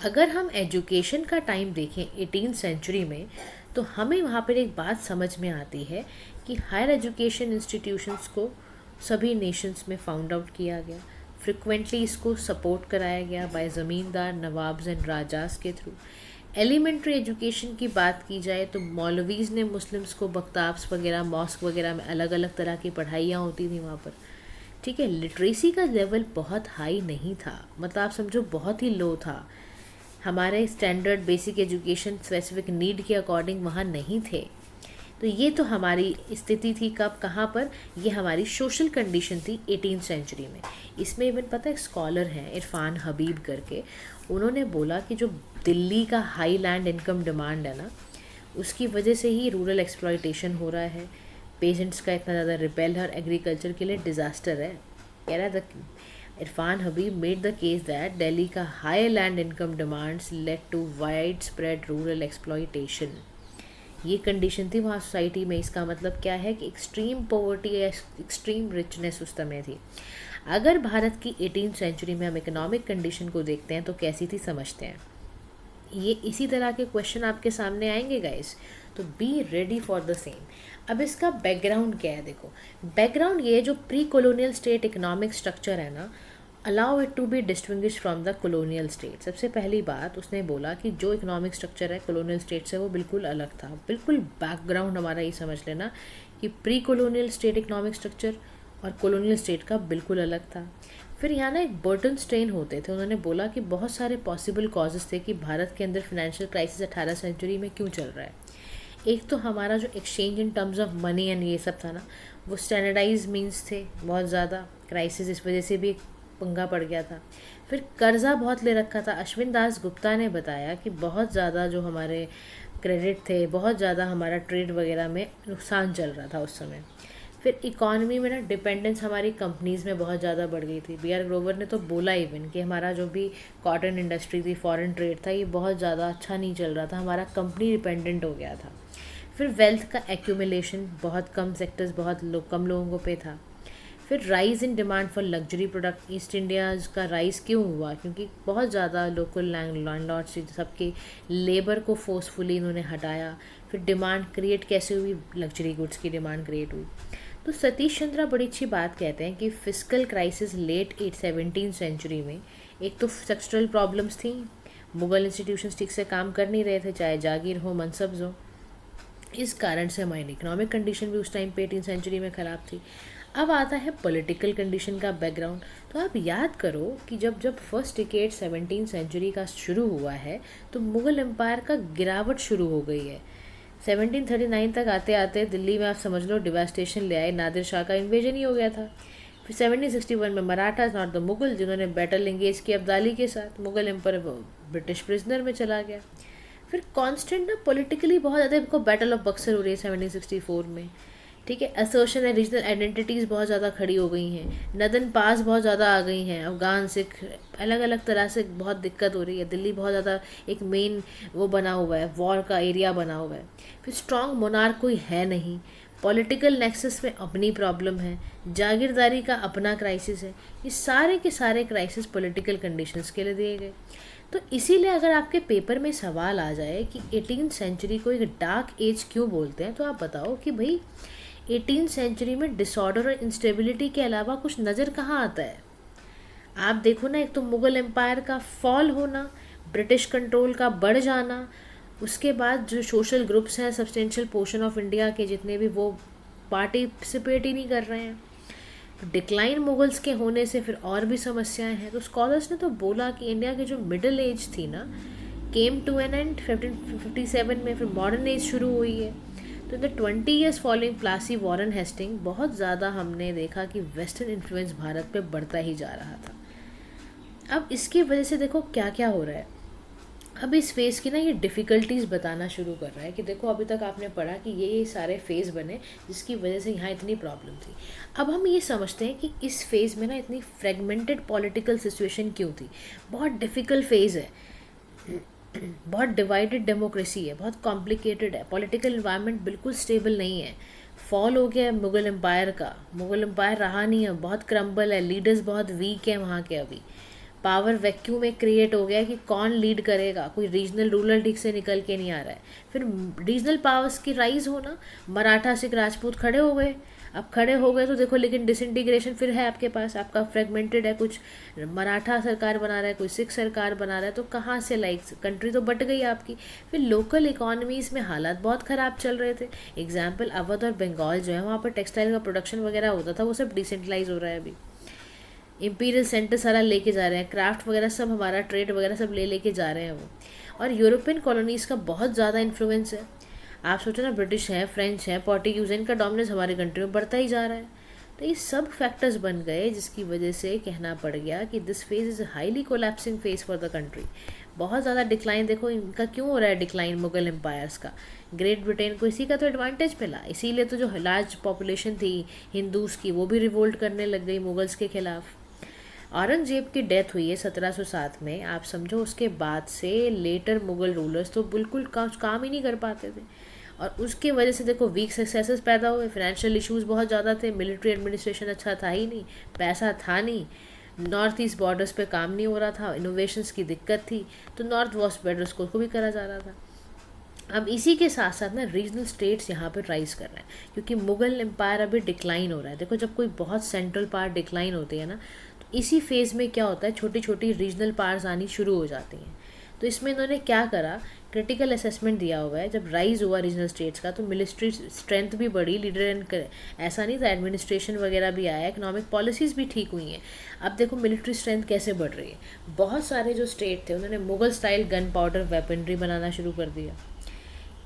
अगर हम एजुकेशन का टाइम देखें 18th सेंचुरी में, तो हमें वहाँ पर एक बात समझ में आती है कि हायर एजुकेशन इंस्टीट्यूशंस को सभी नेशंस में फाउंड आउट किया गया। फ्रिक्वेंटली इसको सपोर्ट कराया गया बाय ज़मींदार, नवाब्स एंड राजास के थ्रू। एलिमेंट्री एजुकेशन की बात की जाए तो मौलवीज़ ने मुस्लिम्स को बख्ताब्स वगैरह, मॉस्क वगैरह में अलग अलग तरह की पढ़ाइयाँ होती थी वहाँ पर। ठीक है, लिटरेसी का लेवल बहुत हाई नहीं था, मतलब आप समझो बहुत ही लो था। हमारे standard basic education specific need के अकॉर्डिंग वहाँ नहीं थे। तो ये तो हमारी स्थिति थी कब, कहाँ पर, ये हमारी सोशल कंडीशन थी 18th सेंचुरी में। इसमें इवन पता है स्कॉलर हैं इरफान हबीब करके, उन्होंने बोला कि जो दिल्ली का हाई लैंड इनकम डिमांड है ना, उसकी वजह से ही रूरल एक्सप्लॉयटेशन हो रहा है, पेजेंट्स का इतना ज़्यादा रिपेल है और एग्रीकल्चर के लिए डिज़ास्टर है। कह रहा था Irfan Habib made the case that Delhi का high land income demands led to wide spread rural exploitation. ये कंडीशन थी वहाँ सोसाइटी में। इसका मतलब क्या है कि एक्सट्रीम पॉवर्टी या एक्सट्रीम रिचनेस उस समय थी। अगर भारत की 18th सेंचुरी में हम इकोनॉमिक कंडीशन को देखते हैं तो कैसी थी समझते हैं। ये इसी तरह के क्वेश्चन आपके सामने आएंगे गाइस, तो be ready for the same. अब इसका बैकग्राउंड क्या है, देखो बैकग्राउंड ये जो pre colonial state economic structure है ना, allow it to be distinguish from the colonial state. सबसे पहली बात उसने बोला कि जो इकोनॉमिक स्ट्रक्चर है कॉलोनियल स्टेट से वो बिल्कुल अलग था। बिल्कुल बैकग्राउंड हमारा ये समझ लेना कि pre colonial state economic structure और कॉलोनियल स्टेट का बिल्कुल अलग था। फिर यहाँ ना एक बर्टन स्ट्रेन होते थे। उन्होंने बोला कि बहुत सारे पॉसिबल कॉजेज़ थे कि भारत के अंदर फाइनेंशियल क्राइसिस 18 सेंचुरी में क्यों चल रहा है। एक तो हमारा जो exchange in terms of money and ये सब था ना, वो स्टैंडर्डाइज मीन्स थे बहुत ज़्यादा, क्राइसिस इस वजह से भी पंगा पड़ गया था। फिर कर्जा बहुत ले रखा था। अश्विन दास गुप्ता ने बताया कि बहुत ज़्यादा जो हमारे क्रेडिट थे, बहुत ज़्यादा हमारा ट्रेड वगैरह में नुकसान चल रहा था उस समय। फिर इकॉनमी में ना डिपेंडेंस हमारी कंपनीज़ में बहुत ज़्यादा बढ़ गई थी। बी आर ग्रोवर ने तो बोला इवन कि हमारा जो भी कॉटन इंडस्ट्री थी, फॉरेन ट्रेड था, ये बहुत ज़्यादा अच्छा नहीं चल रहा था, हमारा कंपनी डिपेंडेंट हो गया था। फिर वेल्थ का एक्यूमुलेशन बहुत कम सेक्टर्स, बहुत कम लोगों पे था। फिर rise in demand for luxury product, East Indias का राइज़ क्यों हुआ? क्योंकि बहुत ज़्यादा लोकल लैंडलॉर्ड्स सबके लेबर को फोर्सफुली इन्होंने हटाया। फिर डिमांड क्रिएट कैसे हुई? लग्जरी गुड्स की डिमांड क्रिएट हुई। तो सतीश चंद्रा बड़ी अच्छी बात कहते हैं कि fiscal crisis late 17th century में, एक तो सेक्टरल प्रॉब्लम्स थी, मुगल इंस्टीट्यूशंस ठीक से काम कर नहीं रहे थे, चाहे जागीर हो, मनसब्स हो। इस कारण से हमारी इकोनॉमिक कंडीशन भी उस टाइम पे 18th सेंचुरी में ख़राब थी। अब आता है पॉलिटिकल कंडीशन का बैकग्राउंड। तो आप याद करो कि जब जब फर्स्ट डिकेड 17th सेंचुरी का शुरू हुआ है तो मुग़ल एम्पायर का गिरावट शुरू हो गई है। 1739 तक आते आते दिल्ली में आप समझ लो डिवास्टेशन ले आए, नादिर शाह का इन्वेजन ही हो गया था। फिर 1761 में मराठास नॉट द मुगल, जिन्होंने बैटल एंगेज किया अब्दाली के साथ, मुगल एम्पायर ब्रिटिश प्रिजनर में चला गया। फिर कांस्टेंट ना पॉलिटिकली बहुत ज़्यादा इनको बैटल ऑफ बक्सर हो रही है 1764 में, ठीक है। असोशन है, रीजनल आइडेंटिटीज़ बहुत ज़्यादा खड़ी हो गई हैं, नदन पास बहुत ज़्यादा आ गई हैं, अफगान सिख अलग अलग तरह से बहुत दिक्कत हो रही है। दिल्ली बहुत ज़्यादा एक मेन वो बना हुआ है, वॉर का एरिया बना हुआ है। फिर स्ट्रॉन्ग मोनार्क कोई है नहीं, पॉलिटिकल नेक्सस में अपनी प्रॉब्लम है, जागीरदारी का अपना क्राइसिस है। ये सारे के सारे क्राइसिस पॉलिटिकल कंडीशंस के लिए दिए गए। तो इसीलिए अगर आपके पेपर में सवाल आ जाए कि 18th सेंचुरी को एक डार्क एज क्यों बोलते हैं, तो आप बताओ कि भाई 18th सेंचुरी में डिसऑर्डर और इंस्टेबिलिटी के अलावा कुछ नज़र कहाँ आता है? आप देखो ना, एक तो मुग़ल एम्पायर का फॉल होना, ब्रिटिश कंट्रोल का बढ़ जाना, उसके बाद जो सोशल ग्रुप्स हैं, सब्सटेंशियल पोर्शन ऑफ इंडिया के जितने भी, वो पार्टिसिपेट ही नहीं कर रहे हैं। डिक्लाइन मुगल्स के होने से फिर और भी समस्याएं हैं। तो स्कॉलर्स ने तो बोला कि इंडिया की जो मिडिल एज थी ना, केम टू एन एंड 1557 में, फिर मॉडर्न एज शुरू हुई है। तो in the 20 years following Plassey Warren Hasting बहुत ज़्यादा हमने देखा कि वेस्टर्न इन्फ्लुएंस भारत पे बढ़ता ही जा रहा था। अब इसकी वजह से देखो क्या क्या हो रहा है। अब इस फेज़ की ना ये डिफ़िकल्टीज़ बताना शुरू कर रहा है कि देखो अभी तक आपने पढ़ा कि ये सारे फेज़ बने जिसकी वजह से यहाँ इतनी प्रॉब्लम थी। अब हम ये समझते हैं कि इस फेज़ में ना इतनी फ्रेगमेंटेड पॉलिटिकल सिचुएशन क्यों थी। बहुत डिफ़िकल्ट फेज़ है, बहुत डिवाइडेड डेमोक्रेसी है, बहुत कॉम्प्लिकेटेड है, पॉलिटिकल इन्वायरमेंट बिल्कुल स्टेबल नहीं है। फॉल हो गया है मुग़ल एम्पायर का, मुग़ल एम्पायर रहा नहीं है, बहुत क्रम्बल है, लीडर्स बहुत वीक हैं वहाँ के। अभी पावर वैक्यूम में क्रिएट हो गया है कि कौन लीड करेगा, कोई रीजनल रूलर ठीक से निकल के नहीं आ रहा है। फिर रीजनल पावर्स की राइज होना, मराठा सिख राजपूत खड़े हो गए। अब खड़े हो गए तो देखो, लेकिन डिसइंटीग्रेशन फिर है आपके पास, आपका फ्रेगमेंटेड है, कुछ मराठा सरकार बना रहा है, कोई सिख सरकार बना रहा है, तो कहाँ से कंट्री तो बट गई आपकी। फिर लोकल इकोनॉमीज़ में हालात बहुत ख़राब चल रहे थे। एग्जाम्पल अवध और बंगाल जो है, वहाँ पर टेक्सटाइल का प्रोडक्शन वगैरह होता था, वो सब डिसेंट्रलाइज हो रहा है अभी। इम्पीरियल सेंटर सारा लेके जा रहे हैं, क्राफ्ट वगैरह सब, हमारा ट्रेड वगैरह सब लेके जा रहे हैं वो। और यूरोपियन कॉलोनीज़ का बहुत ज़्यादा इन्फ्लुएंस है। आप सोचो ना, ब्रिटिश है, फ्रेंच है, पोर्टुगीज़, इनका डोमिनेंस हमारे कंट्री में बढ़ता ही जा रहा है। तो ये सब फैक्टर्स बन गए जिसकी वजह से कहना पड़ गया कि this phase is highly collapsing phase for the country. बहुत ज़्यादा डिक्लाइन, देखो इनका क्यों हो रहा है डिक्लाइन मुगल एम्पायर्स का। ग्रेट ब्रिटेन को इसी का तो एडवांटेज मिला, इसीलिए तो जो लार्ज पॉपुलेशन थी हिंदूज़ की, वो भी रिवोल्ट करने लग गई मुगल्स के खिलाफ। औरंगजेब की डेथ हुई है 1707 में। आप समझो उसके बाद से लेटर मुग़ल रूलर्स तो बिल्कुल काम ही नहीं कर पाते थे, और उसकी वजह से देखो वीक सक्सेसेस पैदा हुए, फाइनेंशियल इश्यूज बहुत ज़्यादा थे, मिलिट्री एडमिनिस्ट्रेशन अच्छा था ही नहीं, पैसा था नहीं, नॉर्थ ईस्ट बॉर्डर्स पे काम नहीं हो रहा था, इनोवेशंस की दिक्कत थी, तो नॉर्थ वेस्ट बॉर्डर्स को भी करा जा रहा था। अब इसी के साथ साथ ना रीजनल स्टेट्स यहाँ पर राइज कर रहे हैं, क्योंकि मुग़ल एम्पायर अभी डिक्लाइन हो रहा है। देखो जब कोई बहुत सेंट्रल पार्ट डिक्लाइन होती है ना, तो इसी फेज़ में क्या होता है, छोटी छोटी रीजनल पावर्स आनी शुरू हो जाती हैं। तो इसमें इन्होंने क्या करा, क्रिटिकल असेसमेंट दिया हुआ है। जब राइज हुआ रीजनल स्टेट्स का तो मिलिट्री स्ट्रेंथ भी बढ़ी, लीडर एंड ऐसा नहीं था, एडमिनिस्ट्रेशन वगैरह भी आया, इकोनॉमिक पॉलिसीज़ भी ठीक हुई हैं। अब देखो मिलिट्री स्ट्रेंथ कैसे बढ़ रही है। बहुत सारे जो स्टेट थे उन्होंने Mughal style gun powder weaponry बनाना शुरू कर दिया,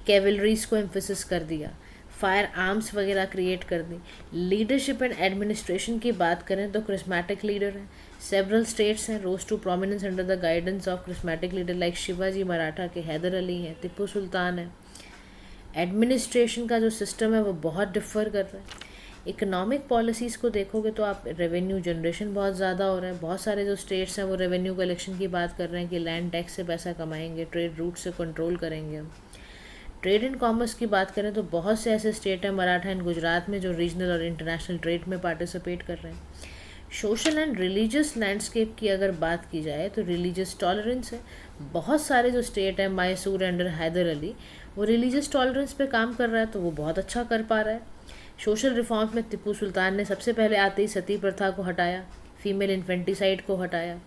कैवलरीज को एम्फोसिस कर दिया, फायर आर्म्स वगैरह क्रिएट कर दी। लीडरशिप एंड एडमिनिस्ट्रेशन की बात करें तो क्रिस्मेटिक लीडर हैं, सेवरल स्टेट्स हैं rose to prominence under the guidance of charismatic leader like Shivaji Maratha के, हैदर अली हैं, टिप्पू सुल्तान है। एडमिनिस्ट्रेशन का जो सिस्टम है वो बहुत डिफ़र कर रहा है। इकोनॉमिक पॉलिसीज़ को देखोगे तो आप रेवेन्यू जनरेशन बहुत ज़्यादा हो रहा है, बहुत सारे जो स्टेट्स हैं वो रेवेन्यू कलेक्शन की बात कर रहे हैं कि लैंड टैक्स से पैसा कमाएंगे, ट्रेड रूट से कंट्रोल करेंगे हम। ट्रेड एंड कॉमर्स की बात करें तो बहुत से ऐसे स्टेट हैं मराठा एंड गुजरात में जो रीजनल और इंटरनेशनल ट्रेड में पार्टिसिपेट कर रहे हैं। सोशल एंड रिलीजियस लैंडस्केप की अगर बात की जाए तो रिलीजियस टॉलरेंस है। बहुत सारे जो स्टेट हैं मैसूर अंडर हैदर अली, वो रिलीजियस टॉलरेंस पे काम कर रहा है, तो वो बहुत अच्छा कर पा रहा है। सोशल रिफॉर्म्स में टीपू सुल्तान ने सबसे पहले आते ही सती प्रथा को हटाया, फीमेल इन्फेंटिसाइड को हटाया।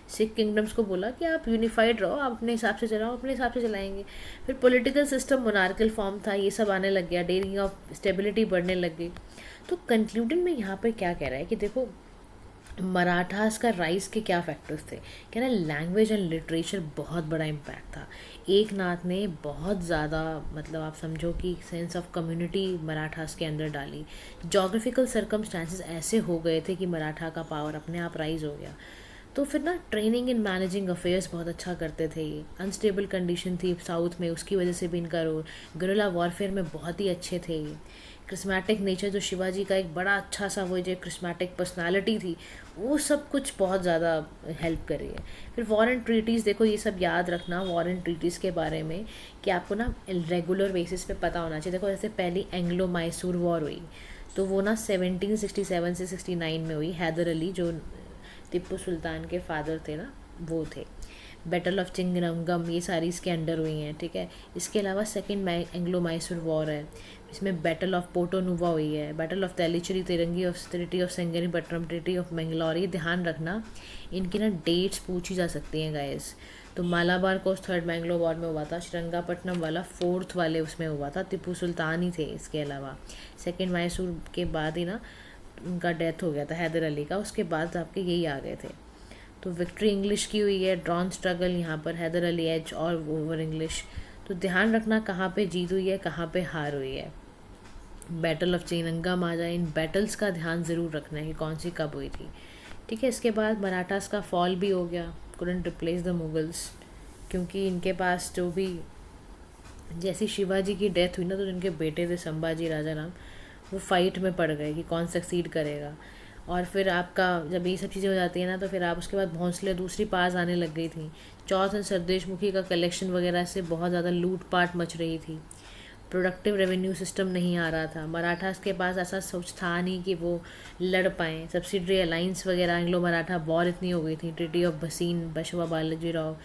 सिख किंगडम्स को बोला कि आप यूनिफाइड रहो, आप अपने हिसाब से चलाओ, अपने हिसाब से चलाएंगे। फिर पॉलिटिकल सिस्टम मोनार्कल फॉर्म था, ये सब आने लग गया, डिग्री ऑफ स्टेबिलिटी बढ़ने लग गई। तो कंक्लूजन में यहाँ पर क्या कह रहा है कि देखो मराठास का राइज के क्या फैक्टर्स थे। कह रहा है लैंग्वेज एंड लिटरेचर बहुत बड़ा इम्पैक्ट था। एक नाथ ने बहुत ज़्यादा मतलब आप समझो कि सेंस ऑफ कम्युनिटी मराठास के अंदर डाली। जोग्राफिकल सर्कमस्टांसेस ऐसे हो गए थे कि मराठा का पावर अपने आप राइज हो गया। तो फिर ना ट्रेनिंग इन मैनेजिंग अफेयर्स बहुत अच्छा करते थे ये। अनस्टेबल कंडीशन थी साउथ में, उसकी वजह से भी इनका रोल। गुरिल्ला वॉरफेयर में बहुत ही अच्छे थे ये। क्रिस्मेटिक नेचर जो शिवाजी का एक बड़ा अच्छा सा वो जो क्रिस्मेटिक पर्सनालिटी थी, वो सब कुछ बहुत ज़्यादा हेल्प कर रही है। फिर वॉर एंड ट्रीटीज़ देखो, ये सब याद रखना वॉर एंड ट्रीटीज़ के बारे में कि आपको ना रेगुलर बेसिस पे पता होना चाहिए। देखो जैसे पहली एंग्लो मैसूर वॉर हुई तो वो ना 1767 से 69 में हुई। हैदर अली जो टीपू सुल्तान के फादर थे ना, वो थे। बैटल ऑफ चिंगरंगम ये सारी इसके अंडर हुई हैं, ठीक है। इसके अलावा सेकेंड एंग्लो मैसूर वॉर है, इसमें बैटल ऑफ पोर्टो नूवा हुई है, बैटल ऑफ तेलीचेरी, तिरंगी of treaty of Seringapatam, treaty of Mangalore. ये ध्यान रखना, इनकी ना डेट्स पूछी जा सकती हैं गाइस। तो मालाबार कोर्स थर्ड मैंगलो वॉर में हुआ था, श्रृंगापट्टनम वाला फोर्थ वाले उसमें हुआ था, टीपू सुल्तान ही थे। इसके अलावा सेकेंड मैसूर के बाद ही ना उनका डेथ हो गया था हैदर अली का, उसके बाद आपके यही आ गए थे। तो विक्ट्री इंग्लिश की हुई है, ड्रॉन स्ट्रगल यहाँ पर हैदर अली एज और ओवर इंग्लिश। तो ध्यान रखना कहाँ पे जीत हुई है, कहाँ पे हार हुई है। बैटल ऑफ चिंगरंगम आ जाए, इन बैटल्स का ध्यान ज़रूर रखना है कि कौन सी कब हुई थी, ठीक है। इसके बाद मराठास का फॉल भी हो गया, कुडंट रिप्लेस द मुगल्स, क्योंकि इनके पास जो भी जैसी शिवाजी की डेथ हुई ना, तो इनके बेटे थे संभाजी राजा राम, वो फाइट में पड़ गए कि कौन सक्सीड करेगा। और फिर आपका जब ये सब चीज़ें हो जाती है ना, तो फिर आप उसके बाद भोंसले दूसरी पास आने लग गई थी। चौथ एंड सरदेशमुखी का कलेक्शन वगैरह से बहुत ज़्यादा लूटपाट मच रही थी। प्रोडक्टिव रेवेन्यू सिस्टम नहीं आ रहा था। मराठास के पास ऐसा सोच था नहीं कि वो लड़ पाएँ। सब्सिडरी अलाइंस वगैरह एंग्लो मराठा वॉर इतनी हो गई थी, ट्रीटी ऑफ भसीन, बशवा बालाजी राव।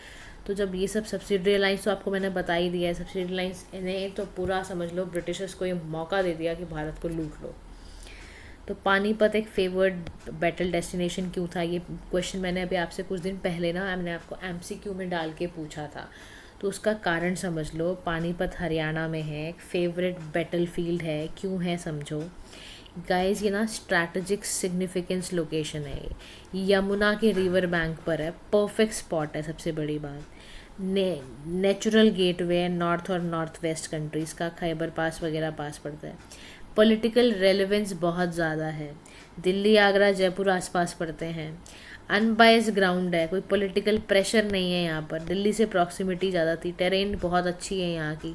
तो जब ये सब सब्सिडरी अलाइंस, तो आपको मैंने बता ही दिया है, सब्सिडरी अलाइंस ने तो पूरा समझ लो ब्रिटिशर्स को ये मौका दे दिया कि भारत को लूट लो। तो पानीपत एक फेवर्ड बैटल डेस्टिनेशन क्यों था, ये क्वेश्चन मैंने अभी आपसे कुछ दिन पहले ना मैंने आपको MCQ में डाल के पूछा था। तो उसका कारण समझ लो, पानीपत हरियाणा में है, एक फेवरेट बैटल फील्ड है। क्यों है समझो गाइस, ये ना स्ट्रैटेजिक सिग्निफिकेंस लोकेशन है, ये यमुना के रिवर बैंक पर है, परफेक्ट स्पॉट है। सबसे बड़ी बात, नेचुरल गेटवे है नॉर्थ और नॉर्थ वेस्ट कंट्रीज़ का, खैबर पास वगैरह पास पड़ता है। पॉलिटिकल रेलेवेंस बहुत ज़्यादा है, दिल्ली आगरा जयपुर आसपास पड़ते हैं। अनबायस्ड ग्राउंड है, कोई पॉलिटिकल प्रेशर नहीं है यहाँ पर, दिल्ली से प्रॉक्सिमिटी ज़्यादा थी, टेरेन बहुत अच्छी है यहाँ की,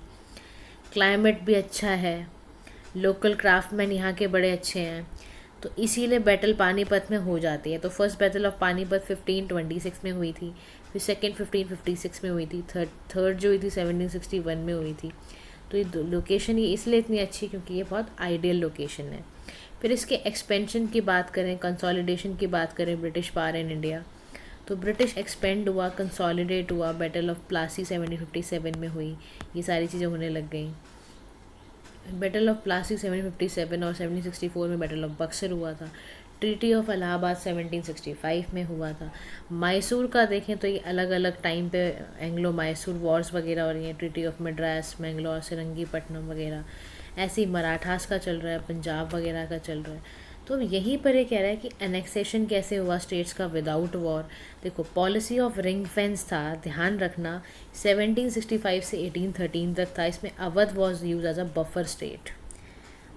क्लाइमेट भी अच्छा है, लोकल क्राफ्टमैन यहाँ के बड़े अच्छे हैं। तो इसीलिए बैटल पानीपत में हो जाती है। तो फर्स्ट बैटल ऑफ पानीपत 1526 में हुई थी, फिर सेकेंड 1556 में हुई थी, थर्ड जो हुई थी 1761 में हुई थी। तो ये लोकेशन ये इसलिए इतनी अच्छी क्योंकि ये बहुत आइडियल लोकेशन है। फिर इसके एक्सपेंशन की बात करें, कंसोलिडेशन की बात करें, ब्रिटिश पावर इन इंडिया, तो ब्रिटिश एक्सपेंड हुआ, कंसोलिडेट हुआ। बैटल ऑफ प्लासी 1757 में हुई, ये सारी चीज़ें होने लग गई। बैटल ऑफ प्लासी 1757 और 1764 में बैटल ऑफ बक्सर हुआ था। ट्रीटी ऑफ इलाहाबाद 1765 में हुआ था। मैसूर का देखें तो ये अलग अलग टाइम पे एंग्लो मैसूर वॉर्स वगैरह हो रही हैं, ट्रीटी ऑफ मद्रास, मैंगलोर, सेरंगीपट्टनम वगैरह। ऐसे ही मराठास का चल रहा है, पंजाब वगैरह का चल रहा है। तो यहीं पर ये कह रहा है कि एनेक्सेशन कैसे हुआ स्टेट्स का विदाउट वॉर। देखो पॉलिसी ऑफ रिंग फेंस था, ध्यान रखना 1765 से 1813 तक था। इसमें Awadh was used as a buffer state.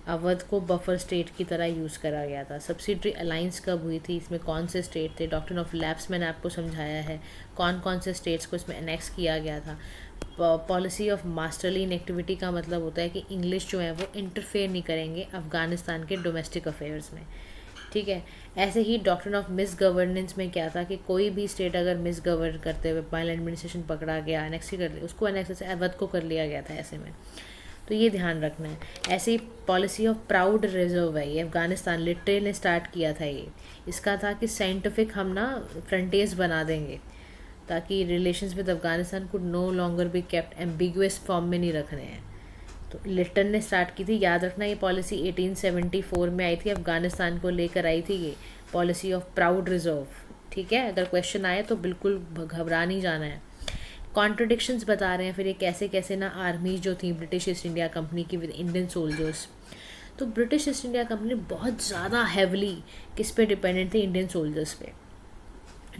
Awadh को बफर स्टेट की तरह यूज़ करा गया था। सब्सिडरी अलाइंस कब हुई थी, इसमें कौन से स्टेट थे, डॉक्ट्रिन ऑफ लैप्स मैंने आपको समझाया है, कौन कौन से स्टेट्स को इसमें एनेक्स किया गया था। पॉलिसी ऑफ मास्टरली इनएक्टिविटी का मतलब होता है कि इंग्लिश जो है वो इंटरफेयर नहीं करेंगे अफ़गानिस्तान के डोमेस्टिक अफेयर्स में, ठीक है। ऐसे ही डॉक्ट्रिन ऑफ मिस गवर्नेंस में क्या था कि कोई भी स्टेट अगर मिस गवर्न करते हुए माइल एडमिनिस्ट्रेशन पकड़ा गया, एनेक्स कर लिया, उसको एनेक्स से अवध को कर लिया गया था ऐसे में, तो ये ध्यान रखना है। ऐसे ही पॉलिसी ऑफ प्राउड रिजर्व है, ये अफ़गानिस्तान लिटरे ने स्टार्ट किया था। ये इसका था कि साइंटिफिक हम ना फ्रंटियर्स बना देंगे ताकि रिलेशंस विद अफ़गानिस्तान को नो लॉन्गर भी केप्ट एम्बिगुअस फॉर्म में नहीं रखने हैं। तो लिटन ने स्टार्ट की थी, याद रखना। ये पॉलिसी 1874 में आई थी, अफ़गानिस्तान को लेकर आई थी ये पॉलिसी ऑफ प्राउड रिजर्व, ठीक है। अगर क्वेश्चन आए तो बिल्कुल घबरा नहीं जाना है। कॉन्ट्रडिक्शंस बता रहे हैं फिर ये कैसे कैसे ना आर्मीज जो थी ब्रिटिश ईस्ट इंडिया कंपनी की विद इंडियन सोल्जर्स। तो ब्रिटिश ईस्ट इंडिया कंपनी बहुत ज़्यादा हैवली किस पे डिपेंडेंट थी, इंडियन सोल्जर्स पे।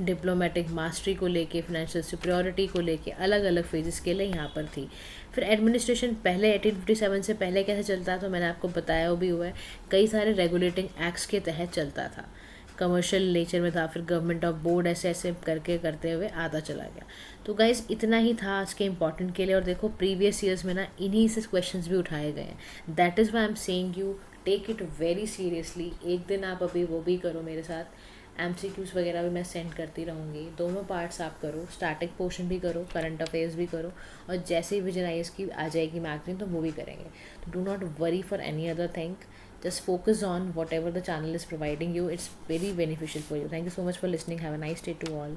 डिप्लोमेटिक मास्टरी को लेके, फाइनेंशियल सुपरियॉरिटी को लेके अलग अलग फेजेस के लिए यहाँ पर थी। फिर एडमिनिस्ट्रेशन पहले 1857 से पहले कैसे चलता है तो मैंने आपको बताया वो भी हुआ है, कई सारे रेगुलेटिंग एक्ट्स के तहत चलता था, कमर्शियल नेचर में था, फिर गवर्नमेंट ऑफ बोर्ड ऐसे ऐसे करके करते हुए आता चला गया। तो गाइज इतना ही था आज के इम्पॉर्टेंट के लिए। और देखो प्रीवियस ईयर्स में ना इन्हीं से क्वेश्चंस भी उठाए गए हैं। That is why I am saying you take it very seriously. एक दिन आप अभी वो भी करो मेरे साथ, MCQs वगैरह भी मैं सेंड करती रहूँगी, दोनों पार्ट्स आप करो, स्टार्टिंग पोर्शन भी करो, करंट अफेयर्स भी करो, और जैसे ही विजन IAS की आ जाएगी मैगजीन तो वो भी करेंगे। तो do not worry for any other thing, just focus on whatever the channel is providing you. It's very beneficial for you. Thank you so much for listening. Have a nice day to all.